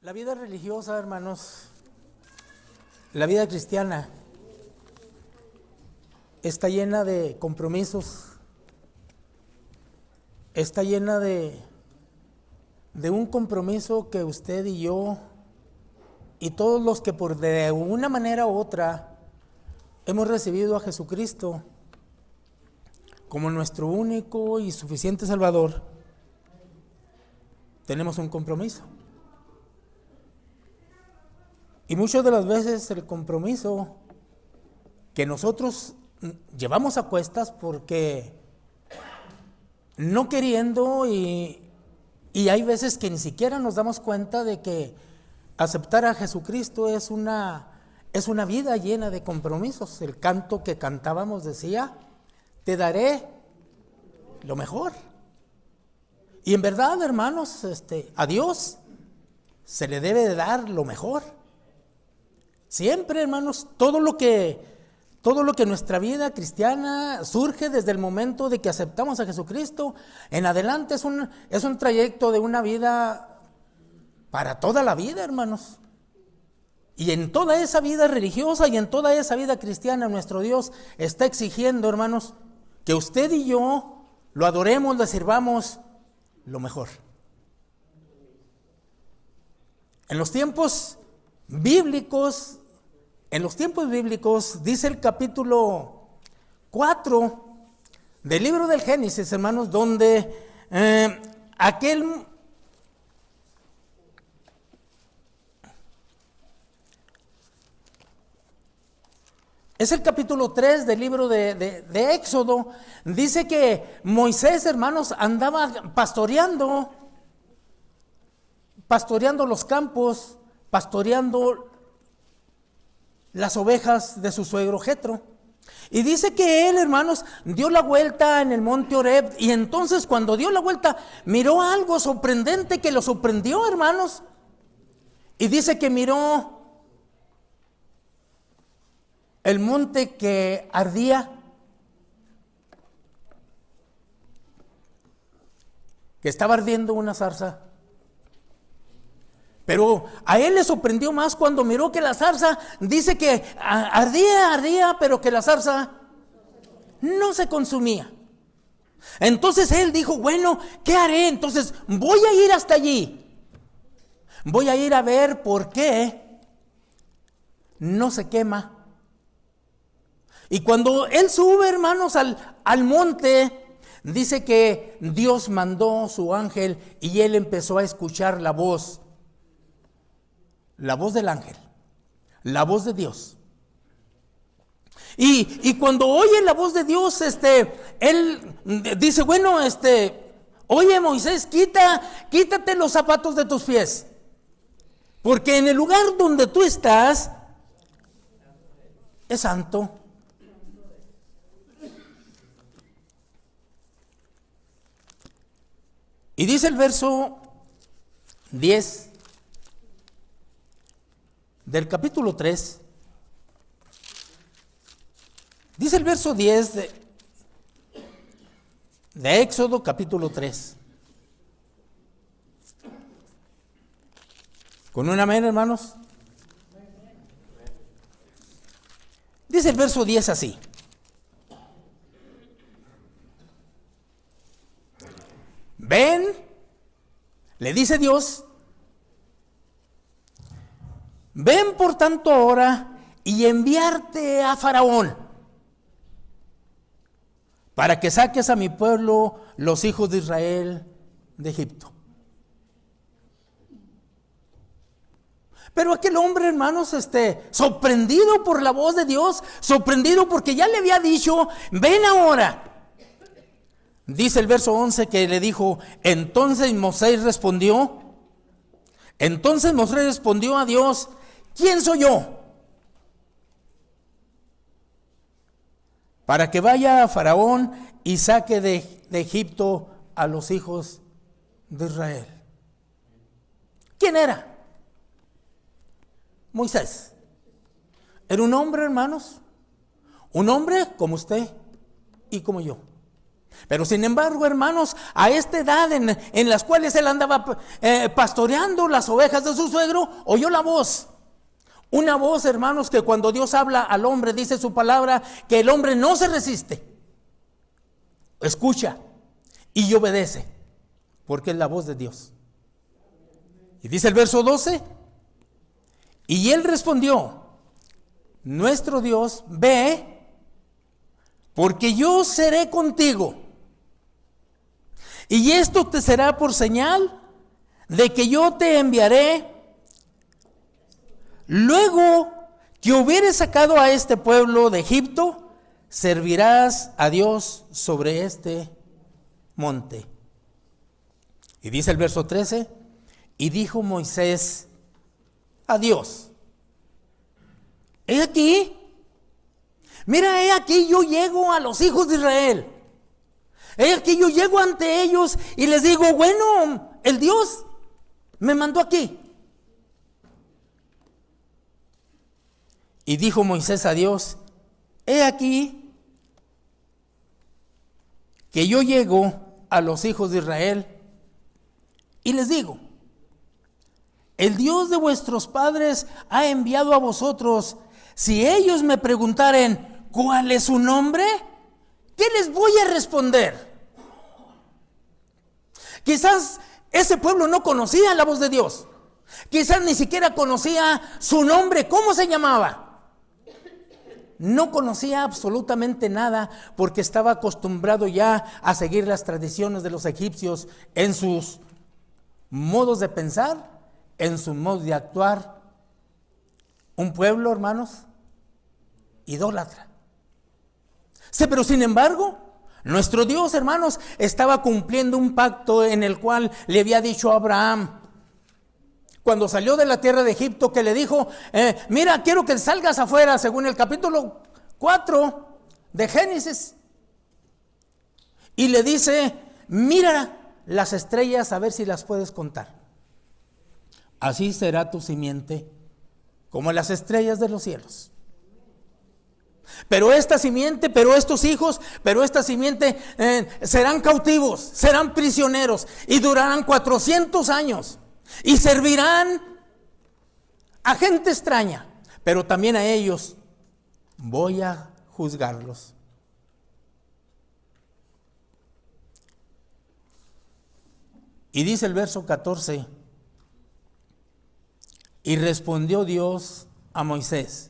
La vida religiosa, hermanos, la vida cristiana está llena de compromisos, está llena de un compromiso que usted y yo y todos los que por de una manera u otra hemos recibido a Jesucristo como nuestro único y suficiente Salvador, tenemos un compromiso. Y muchas de las veces el compromiso que nosotros llevamos a cuestas porque no queriendo y hay veces que ni siquiera nos damos cuenta de que aceptar a Jesucristo es una vida llena de compromisos. El canto que cantábamos decía, te daré lo mejor. Y en verdad, hermanos, a Dios se le debe de dar lo mejor. Siempre, hermanos, todo lo que nuestra vida cristiana surge desde el momento de que aceptamos a Jesucristo en adelante es un trayecto de una vida para toda la vida, hermanos. Y en toda esa vida religiosa y en toda esa vida cristiana, nuestro Dios está exigiendo, hermanos, que usted y yo lo adoremos, le sirvamos lo mejor. En los tiempos bíblicos, dice el capítulo 4 del libro del Génesis, hermanos, donde es el capítulo 3 del libro de Éxodo. Dice que Moisés, hermanos, andaba pastoreando los campos, pastoreando las ovejas de su suegro Jetro. Y dice que él, hermanos, dio la vuelta en el monte Horeb. Y entonces cuando dio la vuelta, miró algo sorprendente que lo sorprendió, hermanos. Y dice que miró el monte que ardía, que estaba ardiendo una zarza. Pero a él le sorprendió más cuando miró que la zarza, dice que ardía, pero que la zarza no se consumía. Entonces él dijo, bueno, ¿qué haré? Entonces voy a ir hasta allí. Voy a ir a ver por qué no se quema. Y cuando él sube, hermanos, al monte, dice que Dios mandó su ángel y él empezó a escuchar la voz del ángel, la voz de Dios. Y cuando oye la voz de Dios, él dice, bueno, oye Moisés, quítate los zapatos de tus pies, porque en el lugar donde tú estás es santo. Y dice el verso 10 del capítulo 3, dice el verso 10 de Éxodo capítulo 3. ¿Con un amén, hermanos? Dice el verso 10 así. Ven, le dice Dios, ven por tanto ahora y enviarte a Faraón para que saques a mi pueblo, los hijos de Israel, de Egipto. Pero aquel hombre, hermanos, sorprendido por la voz de Dios, sorprendido porque ya le había dicho, ven ahora. Dice el verso 11 que le dijo, entonces Moisés respondió a Dios, ¿quién soy yo? Para que vaya a Faraón y saque de Egipto a los hijos de Israel. ¿Quién era? Moisés. Era un hombre, hermanos, un hombre como usted y como yo. Pero sin embargo, hermanos, a esta edad en las cuales él andaba pastoreando las ovejas de su suegro, oyó la voz. Una voz, hermanos, que cuando Dios habla al hombre, dice su palabra, que el hombre no se resiste. Escucha y obedece, porque es la voz de Dios. Y dice el verso 12, y él respondió: nuestro Dios, ve, porque yo seré contigo. Y esto te será por señal de que yo te enviaré. Luego que hubieres sacado a este pueblo de Egipto, servirás a Dios sobre este monte. Y dice el verso 13, y dijo Moisés a Dios: he aquí, mira, he aquí yo llego a los hijos de Israel. He aquí yo llego ante ellos y les digo: bueno, el Dios me mandó aquí. Y dijo Moisés a Dios: he aquí que yo llego a los hijos de Israel y les digo: el Dios de vuestros padres ha enviado a vosotros. Si ellos me preguntaren ¿cuál es su nombre?, ¿qué les voy a responder? Quizás ese pueblo no conocía la voz de Dios. Quizás ni siquiera conocía su nombre, cómo se llamaba. No conocía absolutamente nada porque estaba acostumbrado ya a seguir las tradiciones de los egipcios en sus modos de pensar, en sus modos de actuar. Un pueblo, hermanos, idólatra. Sí, pero sin embargo, nuestro Dios, hermanos, estaba cumpliendo un pacto en el cual le había dicho a Abraham, cuando salió de la tierra de Egipto, que le dijo: mira, quiero que salgas afuera, según el capítulo 4 de Génesis. Y le dice: mira las estrellas, a ver si las puedes contar. Así será tu simiente, como las estrellas de los cielos. Pero esta simiente, pero estos hijos, pero esta simiente serán cautivos, serán prisioneros y durarán 400 años y servirán a gente extraña, pero también a ellos voy a juzgarlos. Y dice el verso 14, y respondió Dios a Moisés: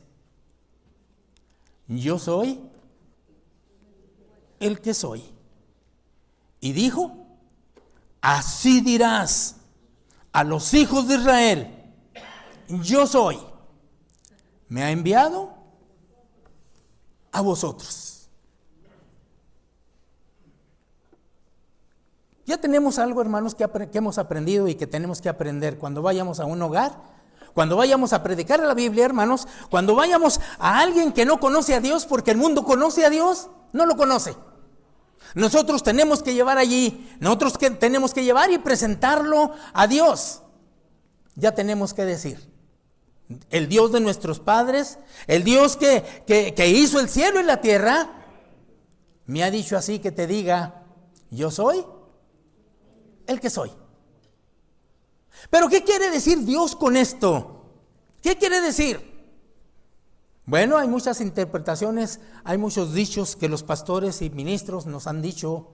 yo soy el que soy. Y dijo: así dirás a los hijos de Israel: yo soy, me ha enviado a vosotros. Ya tenemos algo, hermanos, que hemos aprendido y que tenemos que aprender cuando vayamos a un hogar. Cuando vayamos a predicar la Biblia, hermanos, cuando vayamos a alguien que no conoce a Dios, porque el mundo conoce a Dios, no lo conoce. Nosotros tenemos que llevar allí, nosotros tenemos que llevar y presentarlo a Dios. Ya tenemos que decir: el Dios de nuestros padres, el Dios que hizo el cielo y la tierra, me ha dicho así que te diga: yo soy el que soy. Pero ¿qué quiere decir Dios con esto? ¿Qué quiere decir? Bueno, hay muchas interpretaciones, hay muchos dichos que los pastores y ministros nos han dicho,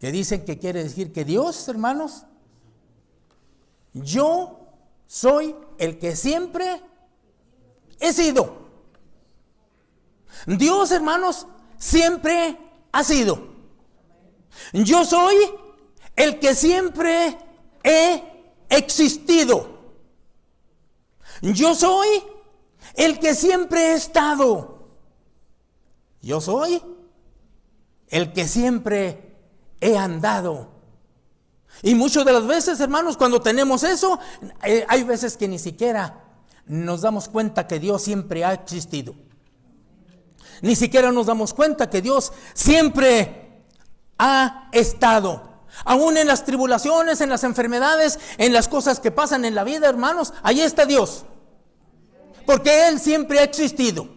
que dicen que quiere decir que Dios, hermanos, yo soy el que siempre he sido. Dios, hermanos, siempre ha sido. Yo soy el que siempre he existido. Yo soy el que siempre he estado. Yo soy el que siempre he andado. Y muchas de las veces, hermanos, cuando tenemos eso, hay veces que ni siquiera nos damos cuenta que Dios siempre ha existido. Ni siquiera nos damos cuenta que Dios siempre ha estado. Aún en las tribulaciones, en las enfermedades, en las cosas que pasan en la vida, hermanos, ahí está Dios. Porque Él siempre ha existido.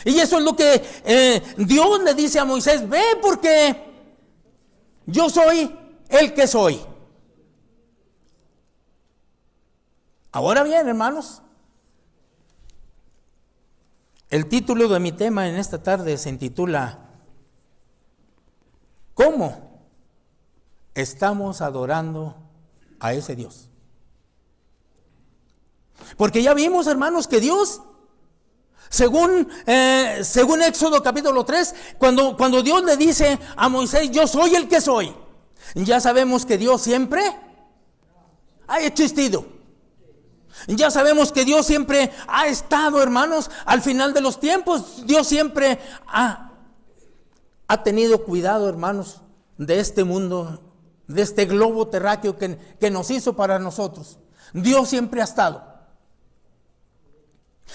Y eso es lo que Dios le dice a Moisés: ve, porque yo soy el que soy. Ahora bien, hermanos, el título de mi tema en esta tarde se intitula: ¿cómo estamos adorando a ese Dios? Porque ya vimos, hermanos, que Dios, según Éxodo capítulo 3, cuando Dios le dice a Moisés: yo soy el que soy, ya sabemos que Dios siempre ha existido. Ya sabemos que Dios siempre ha estado, hermanos, al final de los tiempos. Dios siempre ha tenido cuidado, hermanos, de este mundo, de este globo terráqueo que nos hizo para nosotros. Dios siempre ha estado.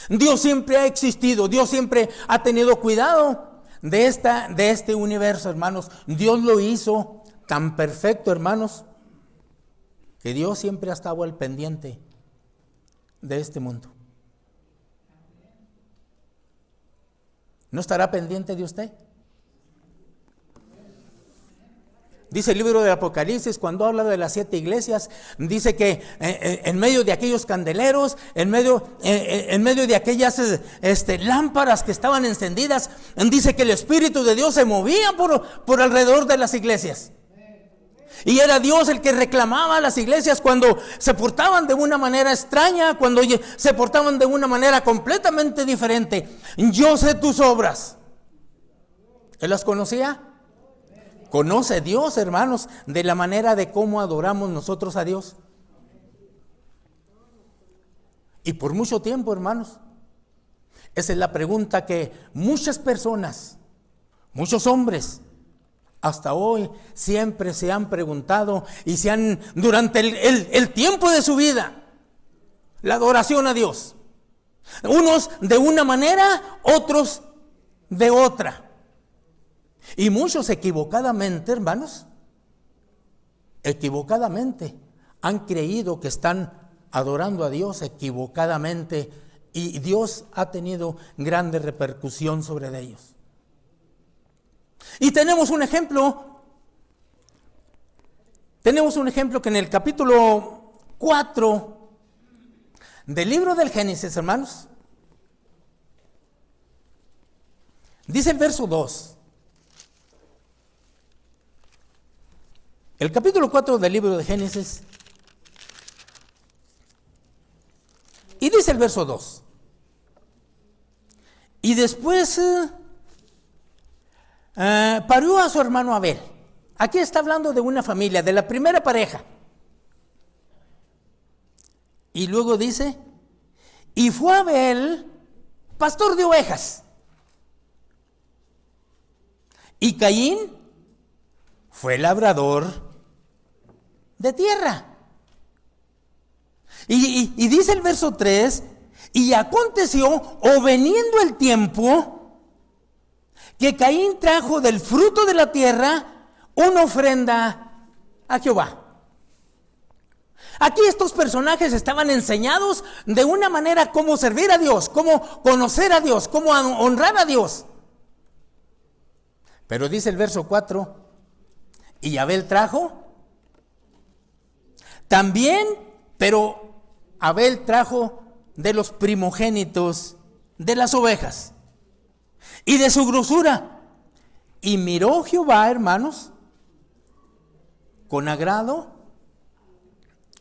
Dios siempre ha existido. Dios siempre ha tenido cuidado de este universo, hermanos. Dios lo hizo tan perfecto, hermanos, que Dios siempre ha estado al pendiente de este mundo. ¿No estará pendiente de usted? Dice el libro de Apocalipsis, cuando habla de las 7 iglesias, dice que en medio de aquellos candeleros, en medio de aquellas lámparas que estaban encendidas, dice que el Espíritu de Dios se movía por alrededor de las iglesias. Y era Dios el que reclamaba a las iglesias cuando se portaban de una manera extraña, cuando se portaban de una manera completamente diferente. Yo sé tus obras. ¿Él las conocía? ¿Conoce Dios, hermanos, de la manera de cómo adoramos nosotros a Dios? Y por mucho tiempo, hermanos, esa es la pregunta que muchas personas, muchos hombres, hasta hoy siempre se han preguntado y durante el tiempo de su vida, la adoración a Dios. Unos de una manera, otros de otra. Y muchos equivocadamente, hermanos, han creído que están adorando a Dios equivocadamente, y Dios ha tenido grande repercusión sobre ellos. Y tenemos un ejemplo que en el capítulo 4 del libro del Génesis, hermanos, dice el verso 2. El capítulo 4 del libro de Génesis, y dice el verso 2. Y después parió a su hermano Abel. Aquí está hablando de una familia, de la primera pareja. Y luego dice: y fue Abel pastor de ovejas, y Caín fue labrador de tierra. Y dice el verso 3: y aconteció, o veniendo el tiempo, que Caín trajo del fruto de la tierra una ofrenda a Jehová. Aquí estos personajes estaban enseñados de una manera cómo servir a Dios, cómo conocer a Dios, cómo honrar a Dios. Pero dice el verso 4: y Abel trajo también, pero Abel trajo de los primogénitos de las ovejas y de su grosura. Y miró Jehová, hermanos, con agrado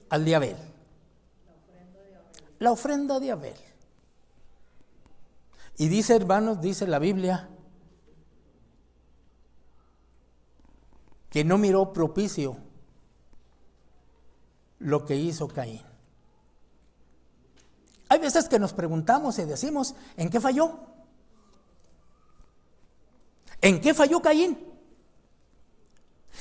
al de Abel. La ofrenda de Abel. Y dice, hermanos, dice la Biblia, que no miró propicio lo que hizo Caín. Hay veces que nos preguntamos y decimos: ¿en qué falló? ¿En qué falló Caín?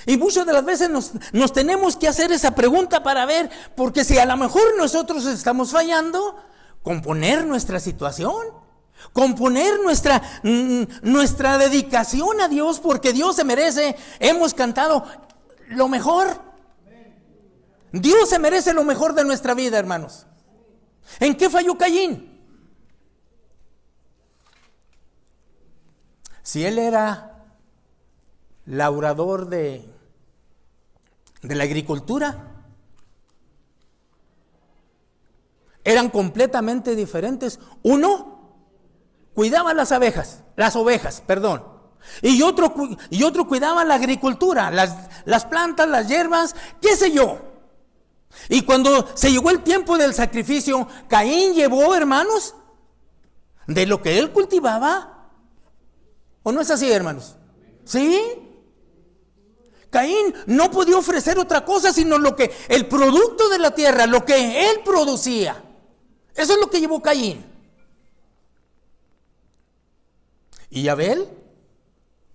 Y muchas de las veces nos tenemos que hacer esa pregunta para ver, porque si a lo mejor nosotros estamos fallando, componer nuestra situación, componer nuestra dedicación a Dios, porque Dios se merece. Hemos cantado lo mejor. Dios se merece lo mejor de nuestra vida, hermanos. ¿En qué falló Caín? Si él era labrador de la agricultura, eran completamente diferentes. Uno cuidaba las ovejas, y otro cuidaba la agricultura, las plantas, las hierbas, qué sé yo. Y cuando se llegó el tiempo del sacrificio, Caín llevó, hermanos, de lo que él cultivaba. ¿O no es así, hermanos? ¿Sí? Caín no podía ofrecer otra cosa sino el producto de la tierra, lo que él producía. Eso es lo que llevó Caín. Y Abel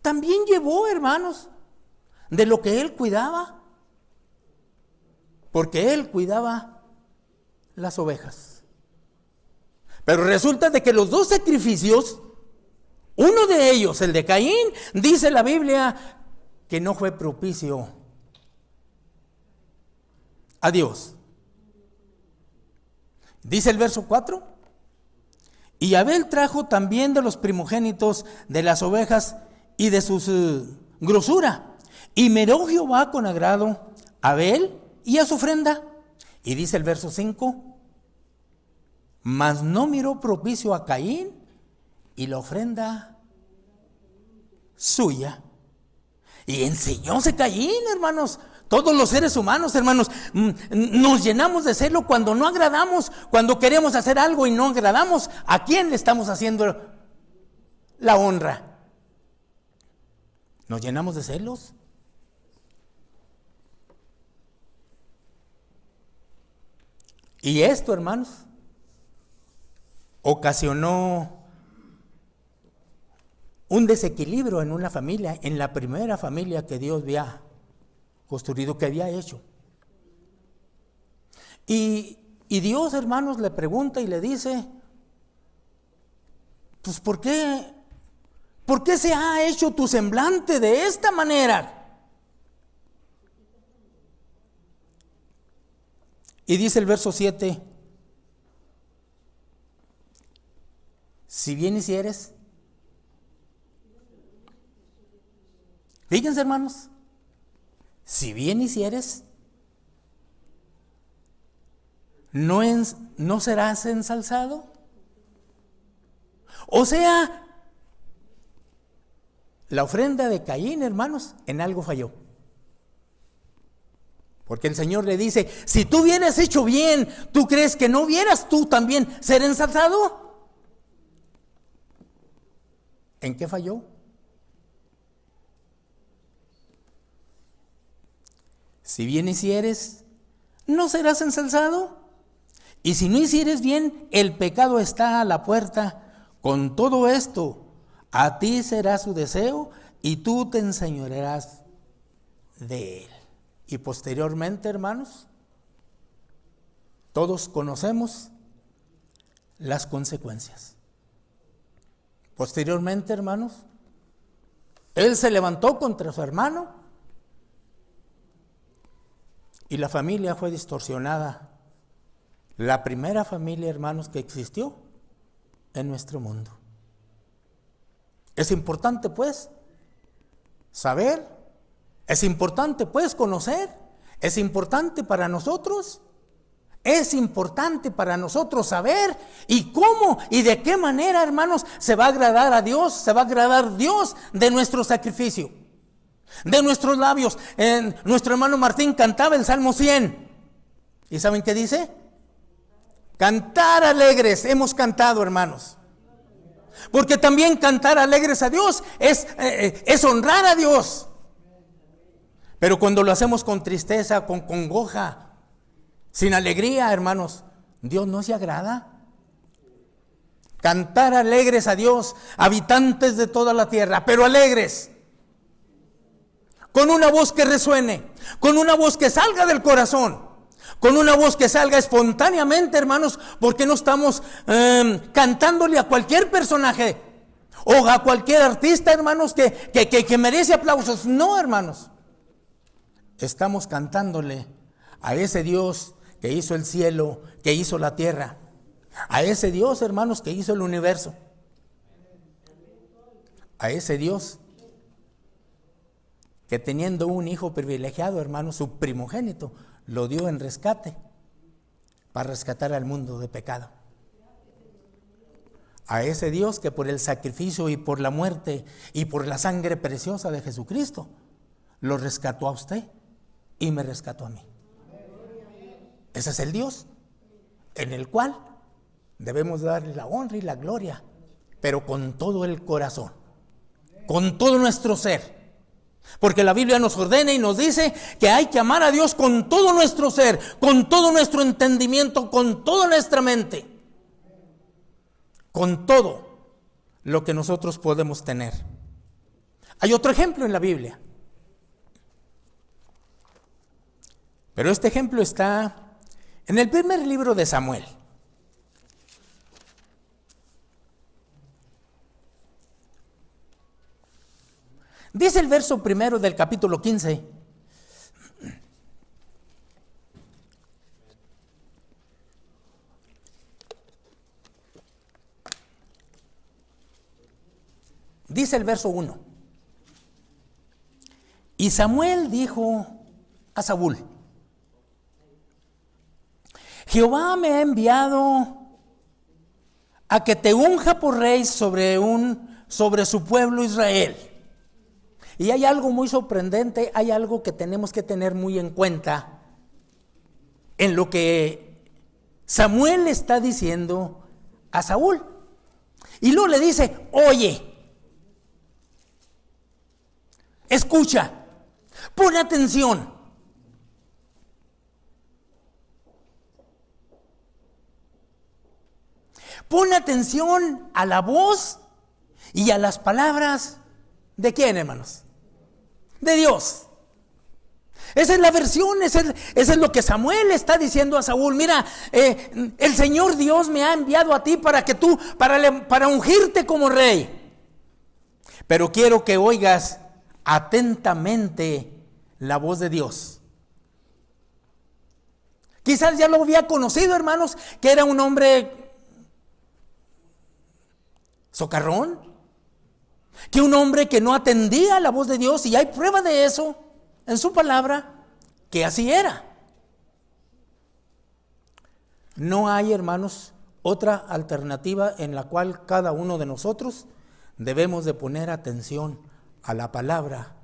también llevó, hermanos, de lo que él cuidaba, porque él cuidaba las ovejas. Pero resulta de que los dos sacrificios, uno de ellos, el de Caín, dice la Biblia que no fue propicio a Dios. Dice el verso 4: y Abel trajo también de los primogénitos de las ovejas y de su grosura, y miró Jehová con agrado a Abel y a su ofrenda. Y dice el verso 5: mas no miró propicio a Caín y la ofrenda suya. Y enseñóse Caín, hermanos. Todos los seres humanos, hermanos, nos llenamos de celo cuando no agradamos, cuando queremos hacer algo y no agradamos. ¿A quién le estamos haciendo la honra? ¿Nos llenamos de celos? Y esto, hermanos, ocasionó un desequilibrio en una familia, en la primera familia que Dios había construido, que había hecho. Y Dios, hermanos, le pregunta y le dice: pues ¿por qué se ha hecho tu semblante de esta manera? Y dice el verso 7: si bien hicieres. Fíjense, hermanos, si bien hicieres, ¿no serás ensalzado? O sea, la ofrenda de Caín, hermanos, en algo falló. Porque el Señor le dice: si tú hubieras hecho bien, ¿tú crees que no hubieras tú también ser ensalzado? ¿En qué falló? Si bien hicieres, ¿no serás ensalzado? Y si no hicieres bien, el pecado está a la puerta. Con todo esto, a ti será su deseo y tú te enseñorearás de él. Y posteriormente, hermanos, todos conocemos las consecuencias. Posteriormente, hermanos, él se levantó contra su hermano y la familia fue distorsionada. La primera familia, hermanos, que existió en nuestro mundo. Es importante, pues, saber. Es importante, pues, conocer. Es importante para nosotros. Es importante para nosotros saber y cómo y de qué manera, hermanos, se va a agradar a Dios, se va a agradar Dios de nuestro sacrificio, de nuestros labios. Nuestro hermano Martín cantaba el Salmo 100. ¿Y saben qué dice? Cantar alegres. Hemos cantado, hermanos. Porque también cantar alegres a Dios es honrar a Dios. Pero cuando lo hacemos con tristeza, con congoja, sin alegría, hermanos, Dios no se agrada. Cantar alegres a Dios, habitantes de toda la tierra, pero alegres, con una voz que resuene, con una voz que salga del corazón, con una voz que salga espontáneamente, hermanos, porque no estamos cantándole a cualquier personaje o a cualquier artista, hermanos, que merece aplausos. No, hermanos, estamos cantándole a ese Dios que hizo el cielo, que hizo la tierra, a ese Dios, hermanos, que hizo el universo, a ese Dios que teniendo un hijo privilegiado, hermano, su primogénito, lo dio en rescate para rescatar al mundo de pecado. A ese Dios que por el sacrificio y por la muerte y por la sangre preciosa de Jesucristo lo rescató a usted y me rescató a mí. Ese es el Dios en el cual debemos darle la honra y la gloria, pero con todo el corazón, con todo nuestro ser. Porque la Biblia nos ordena y nos dice que hay que amar a Dios con todo nuestro ser, con todo nuestro entendimiento, con toda nuestra mente, con todo lo que nosotros podemos tener. Hay otro ejemplo en la Biblia, pero este ejemplo está en el primer libro de Samuel. Dice el verso primero del capítulo 15. Dice el verso 1. Y Samuel dijo a Saúl: Jehová me ha enviado a que te unja por rey sobre su pueblo Israel. Y hay algo muy sorprendente, hay algo que tenemos que tener muy en cuenta en lo que Samuel está diciendo a Saúl. Y luego le dice: oye, escucha, pon atención. Pon atención a la voz y a las palabras ¿de quién, hermanos? De Dios. Esa es la versión, eso es lo que Samuel está diciendo a Saúl. Mira, el Señor Dios me ha enviado a ti para ungirte como rey. Pero quiero que oigas atentamente la voz de Dios. Quizás ya lo había conocido, hermanos, que era un hombre socarrón, que un hombre que no atendía a la voz de Dios, y hay prueba de eso en su palabra, que así era. No hay, hermanos, otra alternativa en la cual cada uno de nosotros debemos de poner atención a la palabra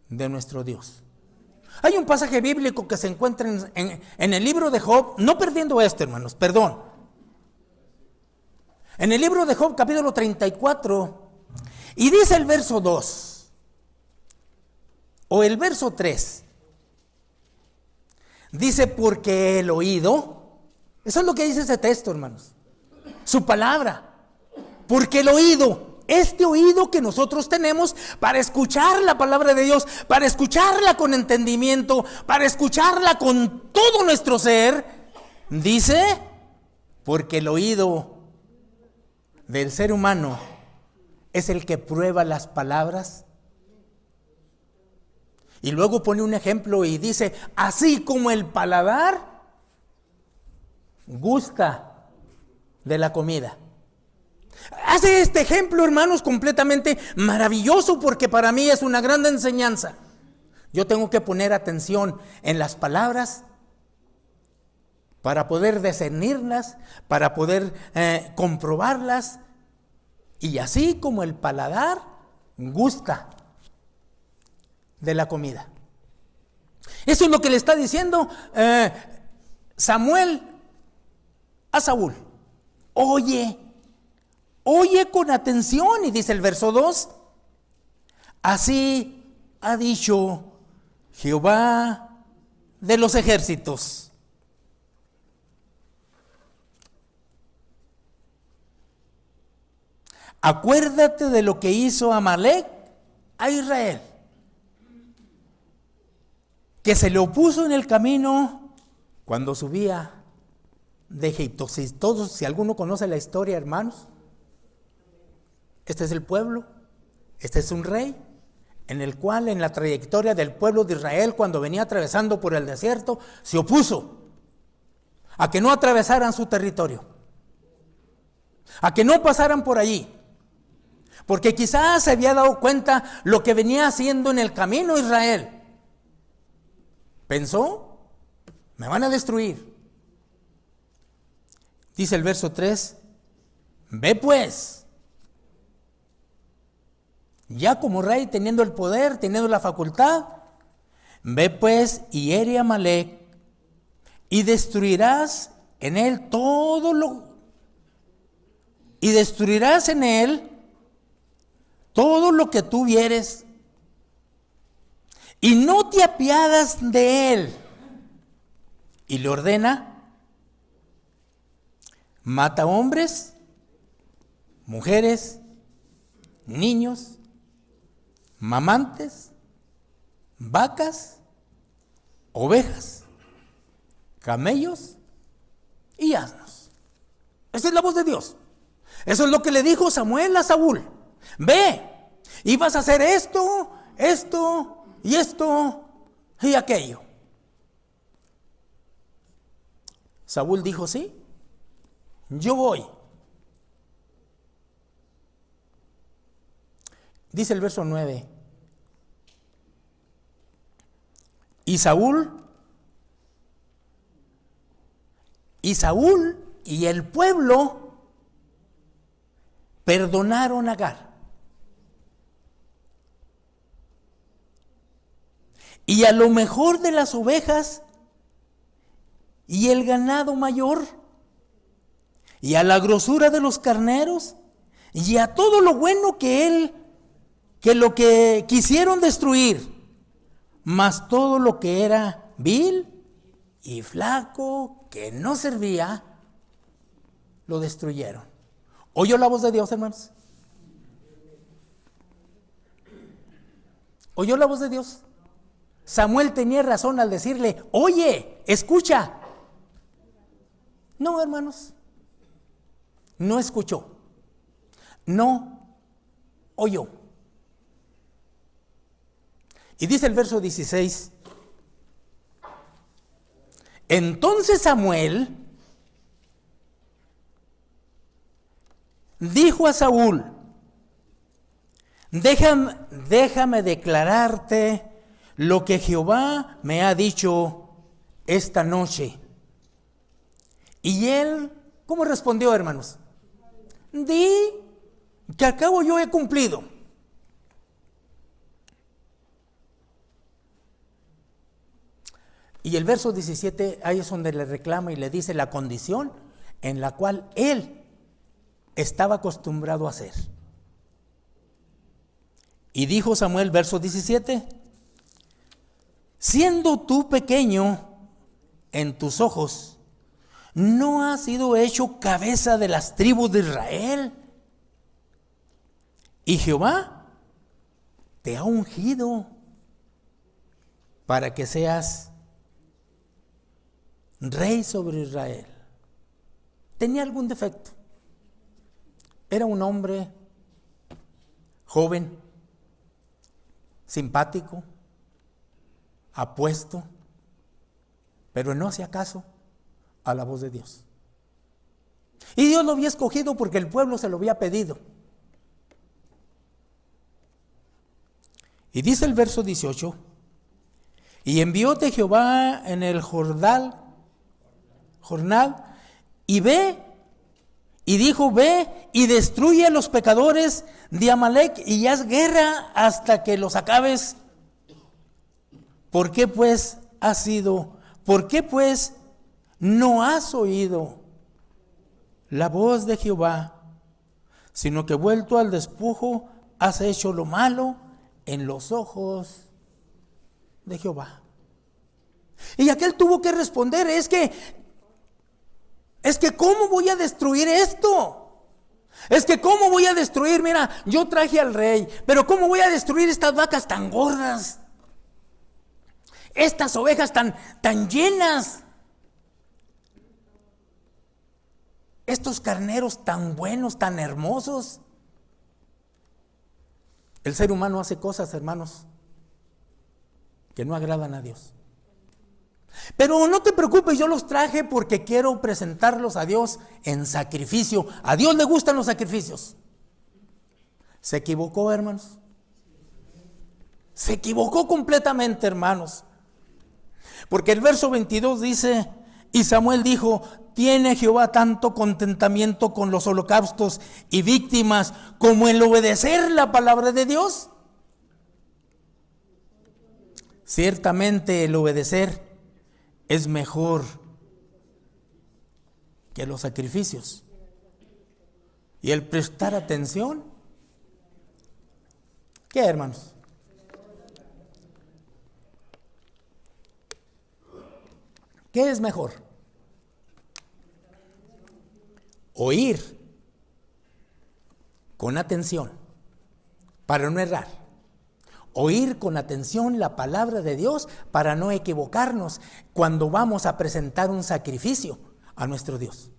de nuestro Dios. Hay un pasaje bíblico que se encuentra en el libro de Job, no perdiendo esto, hermanos, perdón. En el libro de Job, capítulo 34, y dice el verso 2, o el verso 3, dice: porque el oído, eso es lo que dice ese texto, hermanos, su palabra, porque el oído, este oído que nosotros tenemos para escuchar la palabra de Dios, para escucharla con entendimiento, para escucharla con todo nuestro ser, dice, porque el oído del ser humano es el que prueba las palabras. Y luego pone un ejemplo y dice: así como el paladar gusta de la comida. Hace este ejemplo, hermanos, completamente maravilloso, porque para mí es una gran enseñanza. Yo tengo que poner atención en las palabras para poder discernirlas, para poder comprobarlas. Y así como el paladar gusta de la comida. Eso es lo que le está diciendo Samuel a Saúl. Oye con atención. Y dice el verso 2: así ha dicho Jehová de los ejércitos. Acuérdate de lo que hizo Amalec a Israel, que se le opuso en el camino cuando subía de Egipto. Si alguno conoce la historia, hermanos, este es el pueblo, este es un rey, en el cual en la trayectoria del pueblo de Israel, cuando venía atravesando por el desierto, se opuso a que no atravesaran su territorio, a que no pasaran por allí, porque quizás se había dado cuenta lo que venía haciendo en el camino Israel. Pensó, me van a destruir. Dice el verso 3, ve pues, ya como rey, teniendo el poder, teniendo la facultad, ve pues y hiere a Amalec, y destruirás en él todo lo que tú vieres, y no te apiadas de él. Y le ordena, mata hombres, mujeres, niños, mamantes, vacas, ovejas, camellos y asnos. Esa es la voz de Dios. Eso es lo que le dijo Samuel a Saúl. Ve, y vas a hacer esto, esto y esto y aquello. Saúl dijo, sí, yo voy. Dice el verso 9. Y Saúl y el pueblo perdonaron a Agar. Y a lo mejor de las ovejas y el ganado mayor, y a la grosura de los carneros, y a todo lo bueno que lo que quisieron destruir, mas todo lo que era vil y flaco, que no servía, lo destruyeron. ¿Oyó la voz de Dios, hermanos? ¿Oyó la voz de Dios? Samuel tenía razón al decirle, oye, escucha. No, hermanos, no escuchó, no oyó. Y dice el verso 16, entonces Samuel dijo a Saúl, déjame declararte lo que Jehová me ha dicho esta noche. Y él, ¿cómo respondió, hermanos? Di que al cabo yo he cumplido. Y el verso 17, ahí es donde le reclama y le dice la condición en la cual él estaba acostumbrado a hacer. Y dijo Samuel, verso 17, siendo tú pequeño en tus ojos, ¿no has sido hecho cabeza de las tribus de Israel? Y Jehová te ha ungido para que seas rey sobre Israel. ¿Tenía algún defecto? Era un hombre joven, simpático, apuesto, pero no hacía caso a la voz de Dios. Y Dios lo había escogido porque el pueblo se lo había pedido. Y dice el verso 18, y envióte Jehová en el jornal, y ve, y dijo, ve y destruye a los pecadores de Amalec y haz guerra hasta que los acabes. ¿Por qué pues no has oído la voz de Jehová, sino que vuelto al despojo has hecho lo malo en los ojos de Jehová? Y aquel tuvo que responder, es que ¿cómo voy a destruir esto? Es que ¿cómo voy a destruir? Mira, yo traje al rey, pero ¿cómo voy a destruir estas vacas tan gordas? Estas ovejas tan llenas. Estos carneros tan buenos, tan hermosos. El ser humano hace cosas, hermanos, que no agradan a Dios. Pero no te preocupes, yo los traje porque quiero presentarlos a Dios en sacrificio. A Dios le gustan los sacrificios. Se equivocó, hermanos. Se equivocó completamente, hermanos. Porque el verso 22 dice: y Samuel dijo: ¿tiene Jehová tanto contentamiento con los holocaustos y víctimas como el obedecer la palabra de Dios? Ciertamente el obedecer es mejor que los sacrificios. Y el prestar atención, ¿qué, hermanos? ¿Qué es mejor? Oír con atención para no errar. Oír con atención la palabra de Dios para no equivocarnos cuando vamos a presentar un sacrificio a nuestro Dios.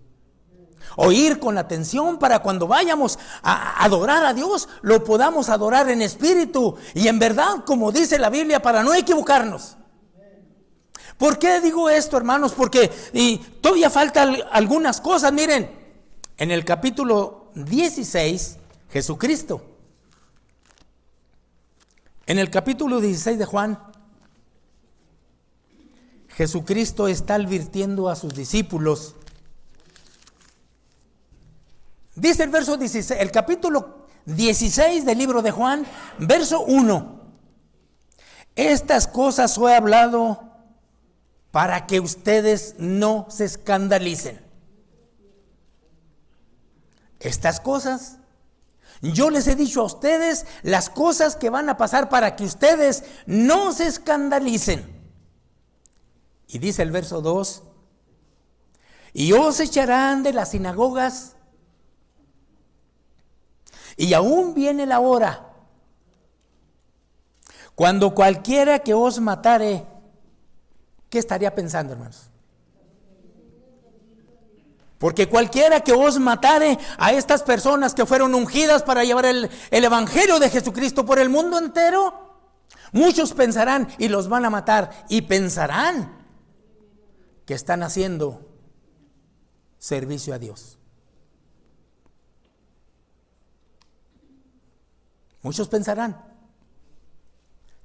Oír con atención para cuando vayamos a adorar a Dios, lo podamos adorar en espíritu y en verdad, como dice la Biblia, para no equivocarnos. ¿Por qué digo esto, hermanos? Porque todavía faltan algunas cosas. Miren, en el capítulo 16, Jesucristo. En el capítulo 16 de Juan, Jesucristo está advirtiendo a sus discípulos. Dice el verso 16, el capítulo 16 del libro de Juan, verso 1. Estas cosas os he hablado para que ustedes no se escandalicen. Estas cosas, yo les he dicho a ustedes las cosas que van a pasar para que ustedes no se escandalicen. Y dice el verso 2, y os echarán de las sinagogas, y aún viene la hora cuando cualquiera que os matare. ¿Qué estaría pensando, hermanos? Porque cualquiera que os matare a estas personas que fueron ungidas para llevar el evangelio de Jesucristo por el mundo entero, muchos pensarán y los van a matar y pensarán que están haciendo servicio a Dios. Muchos pensarán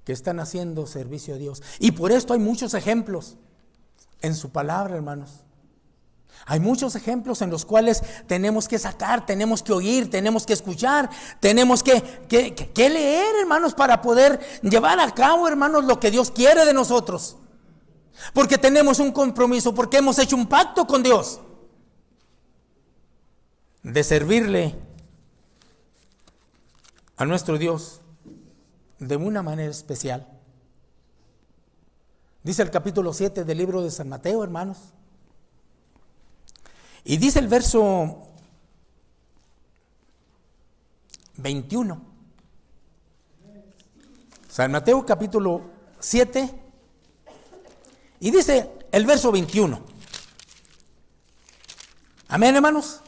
que están haciendo servicio a Dios. Y por esto hay muchos ejemplos en su palabra, hermanos. Hay muchos ejemplos en los cuales tenemos que sacar, tenemos que oír, tenemos que escuchar, tenemos que leer, hermanos, para poder llevar a cabo, hermanos, lo que Dios quiere de nosotros. Porque tenemos un compromiso, porque hemos hecho un pacto con Dios de servirle a nuestro Dios de una manera especial. Dice el capítulo 7 del libro de San Mateo, hermanos. Y dice el verso 21. San Mateo capítulo 7. Y dice el verso 21. Amén, hermanos.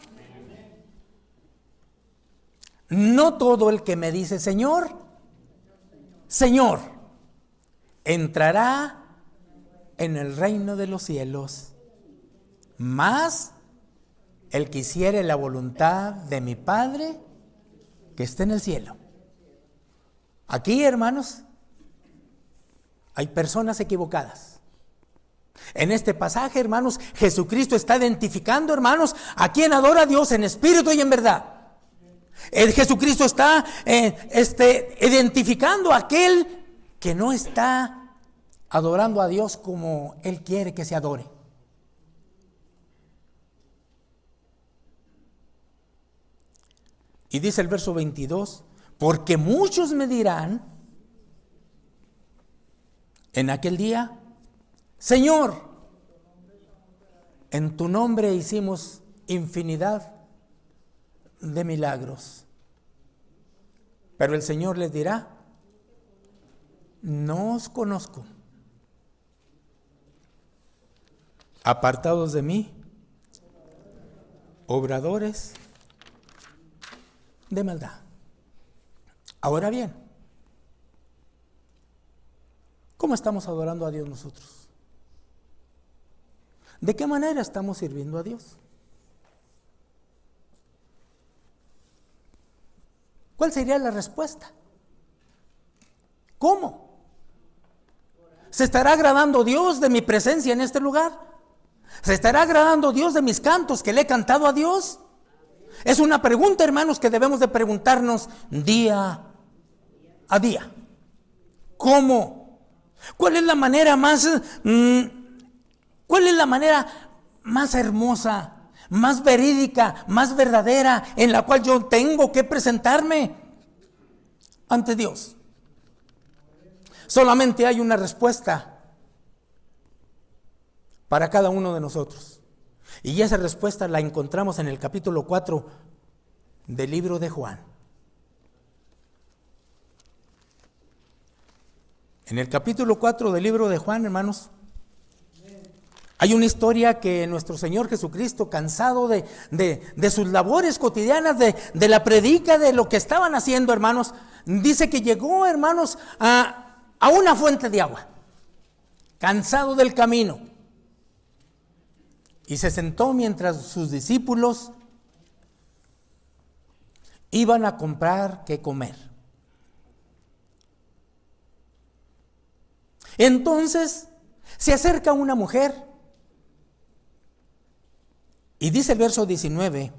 No todo el que me dice Señor, Señor, entrará en el reino de los cielos, mas el que hiciere la voluntad de mi Padre que está en el cielo. Aquí, hermanos, hay personas equivocadas. En este pasaje, hermanos, Jesucristo está identificando, hermanos, a quien adora a Dios en espíritu y en verdad. Jesucristo está identificando a aquel que no está adorando a Dios como Él quiere que se adore. Y dice el verso 22, porque muchos me dirán en aquel día, Señor, en tu nombre hicimos infinidad de milagros. Pero el Señor les dirá, no os conozco. Apartados de mí, obradores de maldad. Ahora bien, ¿cómo estamos adorando a Dios nosotros? ¿De qué manera estamos sirviendo a Dios? ¿Cuál sería la respuesta? ¿Cómo? ¿Se estará agradando Dios de mi presencia en este lugar? ¿Se estará agradando Dios de mis cantos que le he cantado a Dios? Es una pregunta, hermanos, que debemos de preguntarnos día a día. ¿Cómo? ¿Cuál es la manera más hermosa, más verídica, más verdadera en la cual yo tengo que presentarme ante Dios? Solamente hay una respuesta para cada uno de nosotros. Y esa respuesta la encontramos en el capítulo 4 del libro de Juan. En el capítulo 4 del libro de Juan, hermanos, hay una historia que nuestro Señor Jesucristo, cansado de sus labores cotidianas, de la predica, de lo que estaban haciendo, hermanos, dice que llegó, hermanos, a una fuente de agua, cansado del camino. Y se sentó mientras sus discípulos iban a comprar qué comer. Entonces se acerca una mujer y dice el verso 19,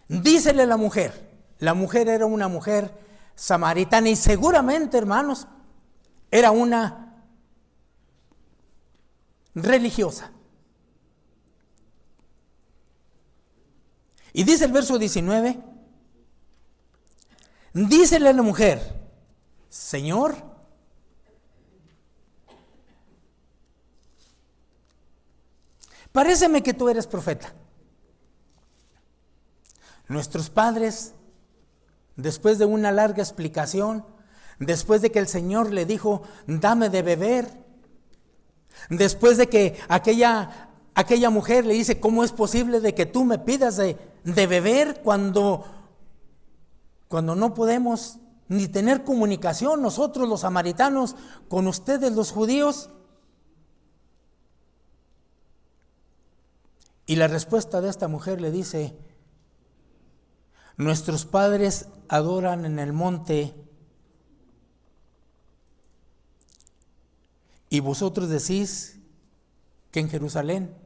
dícele la mujer era una mujer samaritana y seguramente, hermanos, era una religiosa. Y dice el verso 19, dícele a la mujer, Señor, paréceme que tú eres profeta. Nuestros padres, después de una larga explicación, después de que el Señor le dijo, dame de beber, después de que aquella mujer le dice, ¿cómo es posible de que tú me pidas de beber cuando no podemos ni tener comunicación nosotros los samaritanos con ustedes los judíos? Y la respuesta de esta mujer le dice, nuestros padres adoran en el monte y vosotros decís que en Jerusalén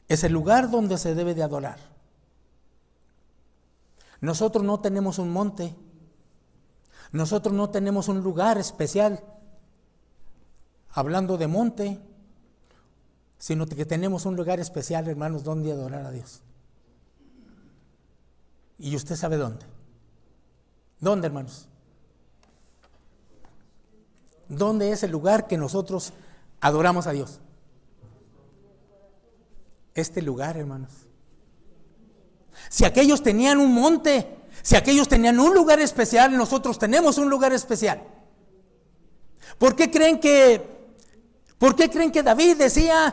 es el lugar donde se debe de adorar. Nosotros no tenemos un monte, nosotros no tenemos un lugar especial, hablando de monte, sino que tenemos un lugar especial, hermanos, donde adorar a Dios. Y usted sabe dónde. ¿Dónde, hermanos? ¿Dónde es el lugar que nosotros adoramos a Dios? Este lugar, hermanos. Si aquellos tenían un monte, si aquellos tenían un lugar especial, nosotros tenemos un lugar especial. ¿Por qué creen que David decía,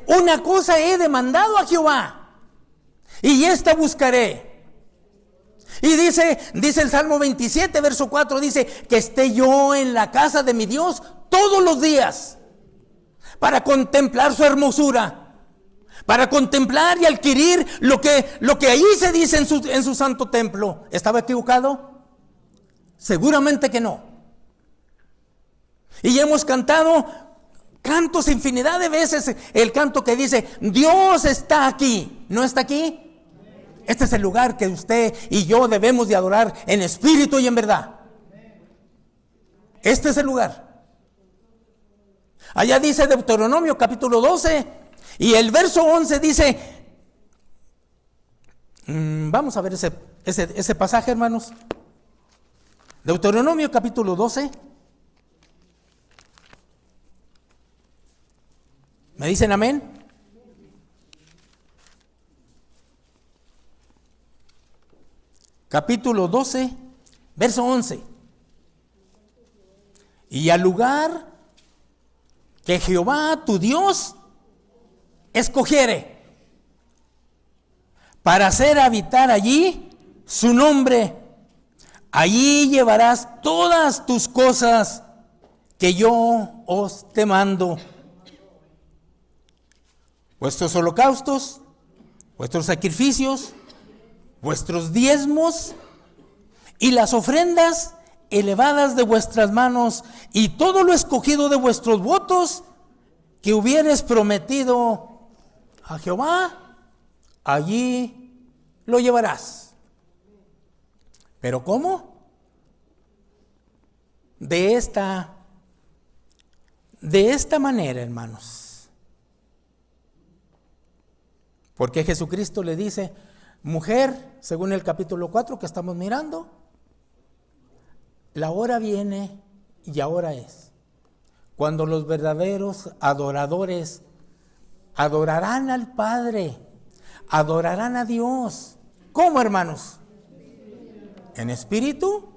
una cosa he demandado a Jehová y esta buscaré? Y dice el Salmo 27, verso 4, dice, que esté yo en la casa de mi Dios todos los días para contemplar su hermosura, para contemplar y adquirir lo que ahí se dice en su santo templo. ¿Estaba equivocado? Seguramente que no. Y hemos cantado cantos infinidad de veces, el canto que dice, Dios está aquí. ¿No está aquí? Este es el lugar que usted y yo debemos de adorar en espíritu y en verdad. Este es el lugar. Allá dice Deuteronomio capítulo 12 y el verso 11 dice, vamos a ver ese pasaje, hermanos. Deuteronomio capítulo 12. ¿Me dicen amén? Capítulo 12, verso 11. Y al lugar que Jehová tu Dios escogiere para hacer habitar allí su nombre, allí llevarás todas tus cosas que yo os te mando, vuestros holocaustos, vuestros sacrificios, vuestros diezmos y las ofrendas elevadas de vuestras manos y todo lo escogido de vuestros votos que hubieres prometido a Jehová, allí lo llevarás. ¿Pero cómo? De esta manera, hermanos. Porque Jesucristo le dice, mujer, según el capítulo 4 que estamos mirando, la hora viene y ahora es, cuando los verdaderos adoradores adorarán al Padre, adorarán a Dios. ¿Cómo, hermanos? En espíritu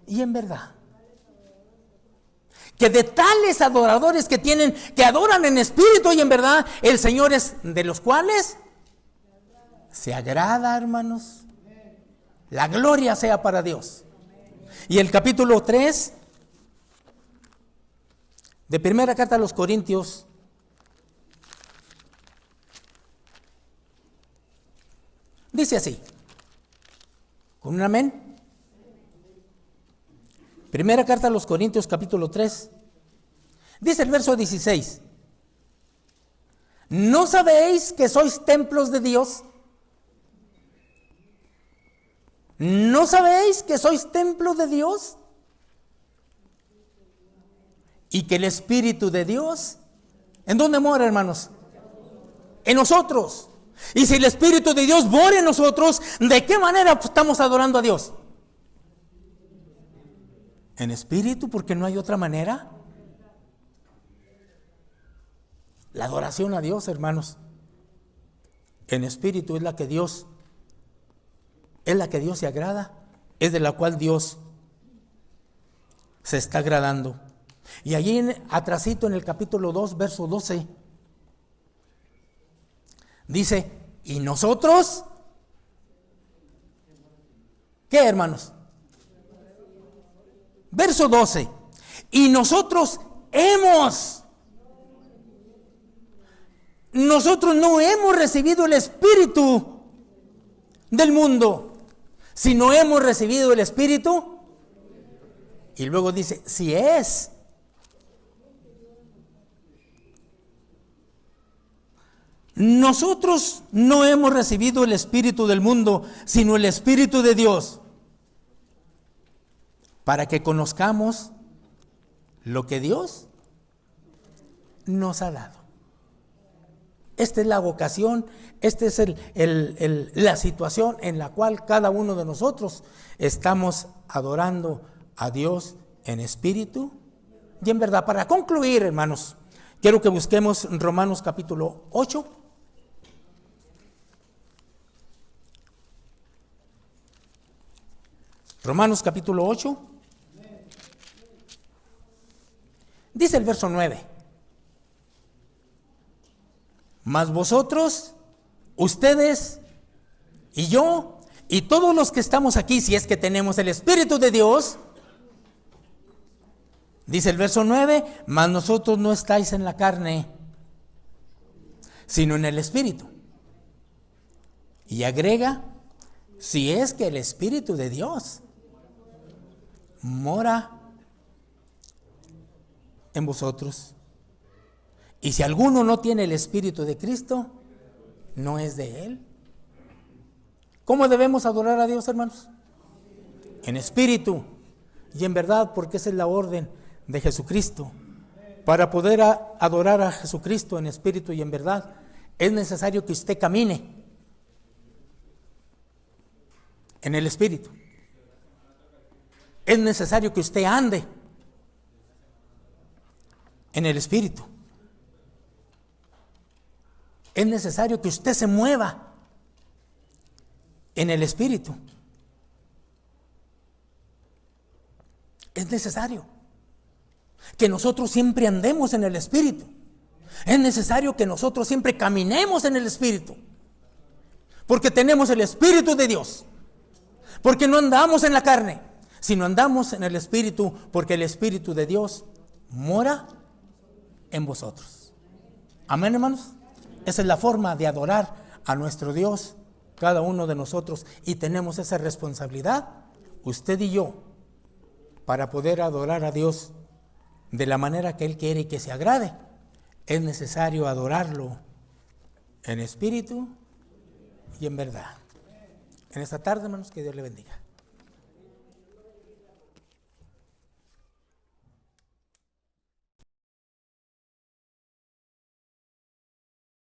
y en verdad. Que de tales adoradores que adoran en espíritu y en verdad, el Señor es de los cuales se agrada, hermanos. La gloria sea para Dios. Y el capítulo 3 de primera carta a los Corintios dice así, con un amén. Primera carta a los Corintios, capítulo 3, dice el verso 16, ¿no sabéis que sois templos de Dios? ¿No sabéis que sois templo de Dios? Y que el Espíritu de Dios, ¿en dónde mora, hermanos? En nosotros. Y si el Espíritu de Dios mora en nosotros, ¿de qué manera estamos adorando a Dios? En espíritu, porque no hay otra manera. La adoración a Dios, hermanos, en espíritu es la que Dios se agrada, es de la cual Dios se está agradando. Y allí atrasito en el capítulo 2, verso 12, dice, ¿y nosotros? ¿Qué, hermanos? Verso 12, y nosotros no hemos recibido el espíritu del mundo, sino hemos recibido el espíritu. Y luego dice, si es. Nosotros no hemos recibido el espíritu del mundo, sino el Espíritu de Dios, para que conozcamos lo que Dios nos ha dado. Esta es la vocación, esta es la situación en la cual cada uno de nosotros estamos adorando a Dios en espíritu y en verdad. Para concluir, hermanos, quiero que busquemos Romanos capítulo 8. Romanos capítulo 8. Dice el verso 9. Mas vosotros, ustedes y yo y todos los que estamos aquí, si es que tenemos el Espíritu de Dios, dice el verso 9, mas nosotros no estáis en la carne, sino en el Espíritu. Y agrega, si es que el Espíritu de Dios mora en vosotros. Y si alguno no tiene el Espíritu de Cristo, no es de Él. ¿Cómo debemos adorar a Dios, hermanos? En espíritu y en verdad, porque esa es la orden de Jesucristo. Para poder adorar a Jesucristo en espíritu y en verdad, es necesario que usted camine en el Espíritu. Es necesario que usted ande en el Espíritu. Es necesario que usted se mueva en el Espíritu. Es necesario que nosotros siempre andemos en el Espíritu. Es necesario que nosotros siempre caminemos en el Espíritu. Porque tenemos el Espíritu de Dios. Porque no andamos en la carne, sino andamos en el Espíritu, porque el Espíritu de Dios mora en vosotros. Amén, hermanos. Esa es la forma de adorar a nuestro Dios cada uno de nosotros, y tenemos esa responsabilidad, usted y yo, para poder adorar a Dios de la manera que Él quiere y que se agrade. Es necesario adorarlo en espíritu y en verdad. En esta tarde, hermanos, que Dios le bendiga.